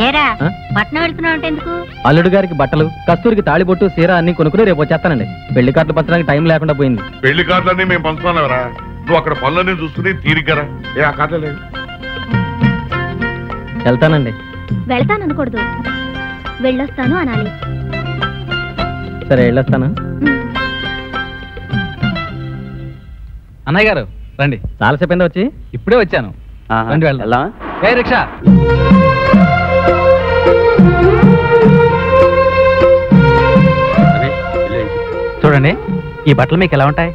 ఏరా పట్నం వెళ్తున్నావు అంటే ఎందుకు? అల్లుడు గారికి బట్టలు, కస్తూరికి తాళిబొట్టు, సీర అన్ని కొనుక్కుని రేపు వచ్చేస్తానండి. పెళ్లి కార్డులు పంచడానికి టైం లేకుండా పోయింది. పెళ్లి కార్డులన్నీ మేము పంచుకున్నావరా? నువ్వు అక్కడ పనులన్నీ చూసుకుని తీరికరా. ఏ ఆ కార్డులే లేదు. వెళ్తానండి. వెళ్తాననకూడదు, వెళ్ళొస్తాను అనాలి. సరే వెళ్ళొస్తాను. అన్నయ్య గారు రండి. చాలాసేపు అయిందా వచ్చి? ఇప్పుడే వచ్చాను. రండి వెళ్దాం. ఏ రిక్షా. చూడండి, ఈ బట్టలు మీకు ఎలా ఉంటాయి?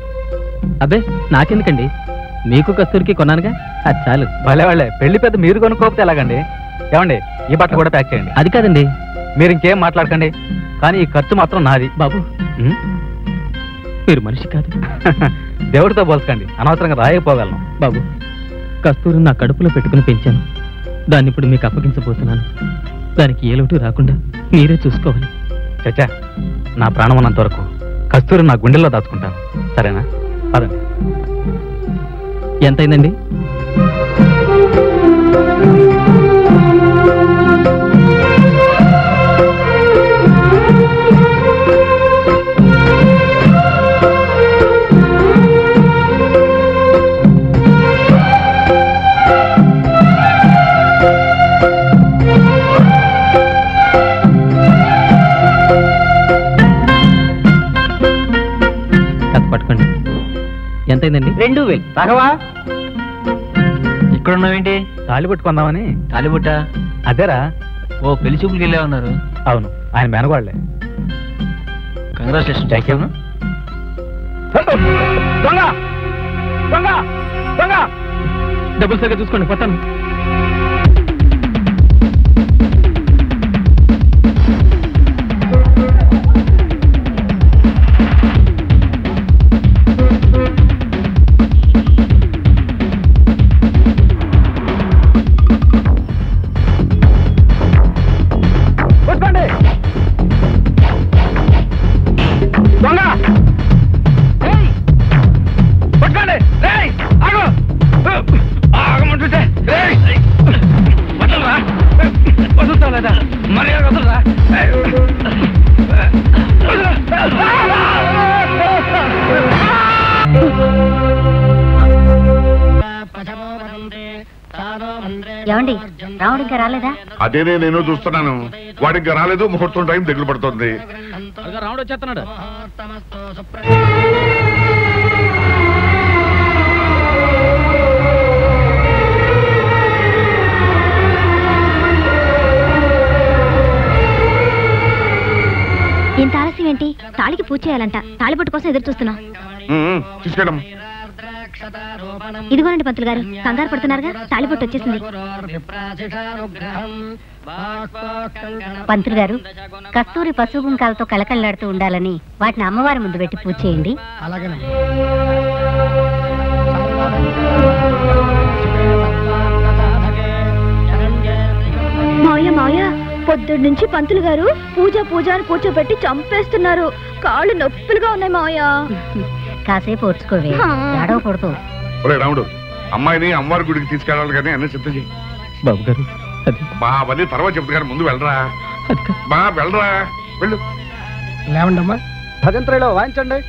అబ్బే నాకెందుకండి, మీకు కస్తూరికి కొన్నానుగా, అది చాలు. భలే వాళ్ళే, పెళ్లి పెద్ద మీరు కొనుక్కోకపోతే ఎలాగండి? ఏమండి, ఈ బట్టలు కూడా ప్యాక్ చేయండి. అది కాదండి. మీరు ఇంకేం మాట్లాడకండి, కానీ ఈ ఖర్చు మాత్రం నాది. బాబు మీరు మనిషి కాదు. దేవుడితో పోల్చకండి, అనవసరంగా రాయకపోగలను. బాబు, కస్తూరి నా కడుపులో పెట్టుకుని పెంచాను, దాన్ని ఇప్పుడు మీకు అప్పగించబోతున్నాను. దానికి ఏ లోటు రాకుండా మీరే చూసుకోవాలి. చచ్చా, నా ప్రాణం ఉన్నంత వరకు కస్తూరి నా గుండెల్లో దాచుకుంటాను. సరేనా? పదండి. ఎంతైందండి? పట్టుకోండి. ఎంతైందండి? 2000. రాఘవా, ఇక్కడ ఉన్నావేంటి? తాళి పట్టుకుందామని. తాళిబుట్ట? అదేరా. ఓ, పెళ్లి చూపులకి వెళ్ళే ఉన్నారు. అవును, ఆయన మేనగోళ్లే. కంగ్రాచులేషన్. Thank you. డబ్బులు సరిగ్గా చూసుకోండి, పోతాను. ఏమండి, రావుడు ఇంకా రాలేదా? అదేనే నేను చూస్తున్నాను. వాడి ఇంకా రాలేదు, ముహూర్తం టైం దగ్గర పడుతుంది. రావుడు వచ్చేస్తున్నాడు. ఇంత ఆలస్యం ఏంటి? తాళికి పూజ చేయాలంట. తాళిబొట్టు కోసం ఎదురు చూస్తున్నా. తీసుకెళ్ళం. ఇదిగోనండి పంతులు గారు, కంగారు పడుతున్నారుగా, తాళిబొట్టు వచ్చేసింది. పంతులు గారు, కస్తూరి పసుపు కుంకాలతో కళకళలాడుతూ ఉండాలని వాటిని అమ్మవారి ముందు పెట్టి పూజ చేయండి. మావయ్య మావయ్య, పొద్దున్న నుంచి పంతులు గారు పూజ పూజ అని కూర్చోబెట్టి చంపేస్తున్నారు. కాళ్ళు నొప్పులుగా ఉన్నాయి మావయ్య. కాసేపు ఓర్చుకోవే, ఏడవకూడదు. రాముడు, అమ్మాయిని అమ్మవారి గుడికి తీసుకెళ్ళాలి కానీ అన్నీ సిద్ధం చేయి. బాబు గారు, బా అవన్నీ తర్వాత చెప్తా కానీ ముందు వెళ్ళరా. బా వెళ్ళరా, వెళ్ళు. లేవండమ్మా, భజంత్రిలో వాయించండి.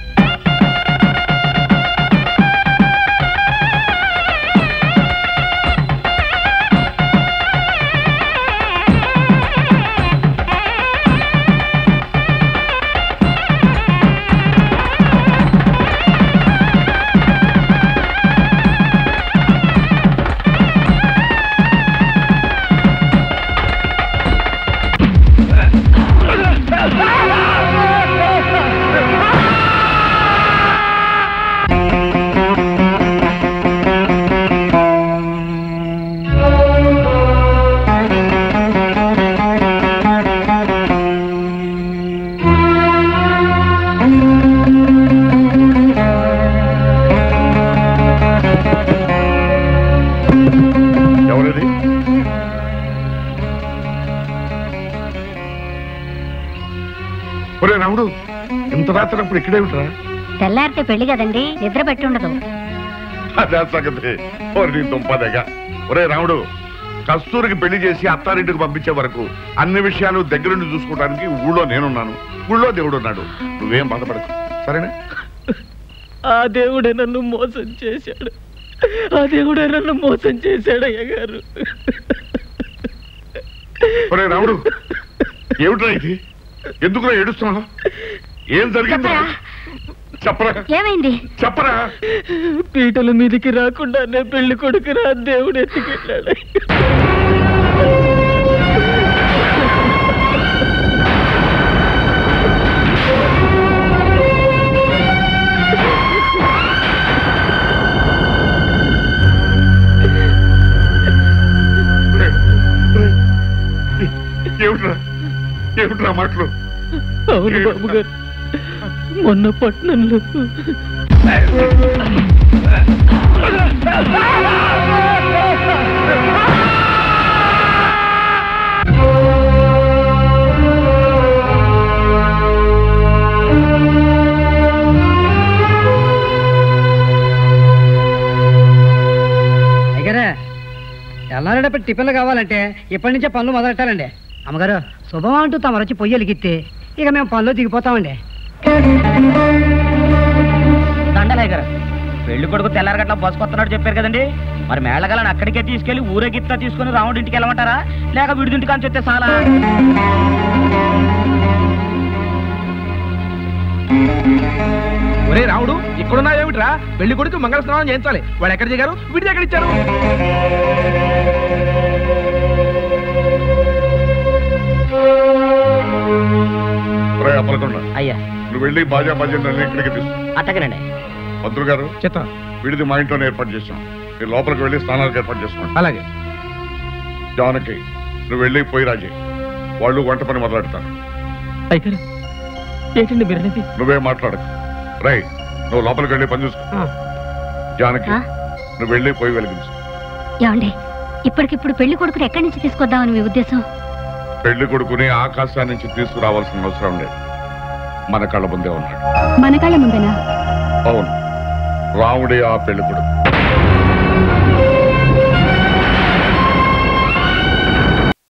రాముడు, ఇంత రాత్రి అప్పుడు ఇక్కడే ఉంటారా? తెల్లారితే పెళ్లి కదండి, నిద్ర పెట్టి ఉండదు. అదే సంగతి. దుంపదగా. ఒరే రాముడు, కస్తూరికి పెళ్లి చేసి అత్తారింటికి పంపించే వరకు అన్ని విషయాలు దగ్గరుండి చూసుకోవడానికి ఊళ్ళో నేనున్నాను, ఊళ్ళో దేవుడు ఉన్నాడు. నువ్వేం బాధపడకు, సరేనా? ఆ దేవుడే నన్ను మోసం చేశాడు, ఆ దేవుడే నన్ను మోసం చేశాడు అయ్యగారు. రాముడు, ఏమిట్రా ఇది? ఎందుకురా ఏడుస్తున్నావు? ఏం జరిగింది చెప్పరా? ఏమైంది చెప్పరా? పీటల మీదకి రాకుండానే పెళ్లి కొడుకురా దేవుడు ఎత్తుకెళ్ళాడు. ఏమిట్రా మాటలు? అవును బాబు గారు, మొన్న పట్నంలో అయ్యగారా, తెల్లారేటప్పుడు టిఫిన్లు కావాలంటే ఇప్పటి నుంచే పనులు మొదలెట్టాలండి. అమ్మగారు, శుభం అంటూ తమరు వచ్చి పొయ్యి వెలిగిస్తే ఇక మేము పనిలో దిగిపోతామండి. దండలయ్య గారు, పెళ్లి కొడుకు తెల్లారగట్ల బస్సు కొత్తనాడు చెప్పారు కదండి, మరి మేళగలని అక్కడికే తీసుకెళ్లి ఊరేగిత్తా తీసుకుని రాముడి ఇంటికి వెళ్ళమంటారా, లేక విడిదింటికి అని చెప్తే చాలా? ఒరే రాముడు, ఇక్కడున్నా ఏమిట్రా? పెళ్లి కొడుకు మంగళ స్నానం చేయించాలి. వాడు ఎక్కడ దిగారు, వీడి ఎక్కడ ఇచ్చారు? అయ్యా, నువ్వు వెళ్ళి బాజా బాజా ఇక్కడికి తీసు. అట్టగనండి. మంత్రులు గారు, చెత్త విడిది మా ఇంట్లోనే ఏర్పాటు చేశాం. మీరు లోపలికి వెళ్ళి స్నానాలకు ఏర్పాటు చేసుకోండి. అలాగే. జానకి, నువ్వు వెళ్ళి పోయి రాజీ, వాళ్ళు వంట పని మొదలెడతారు. అయ్యగారు, ఏంటండి మీరు అనేది? నువ్వే మాట్లాడకు. రై, నువ్వు లోపలికి వెళ్ళి పని చూసుకో. జానకి, నువ్వు వెళ్ళి పోయి వెలిగించు. ఏమండి, ఇప్పటికిప్పుడు పెళ్లి కొడుకుని ఎక్కడి నుంచి తీసుకొద్దామని మీ ఉద్దేశం? పెళ్లి కొడుకుని ఆకాశం నుంచి తీసుకురావాల్సిన అవసరం లేదు, మన కళ్ళ ముందే ఉన్నాడు. మన కళ్ళ ముందేనా? అవును, రాముడే ఆ పెళ్లి కొడుకు.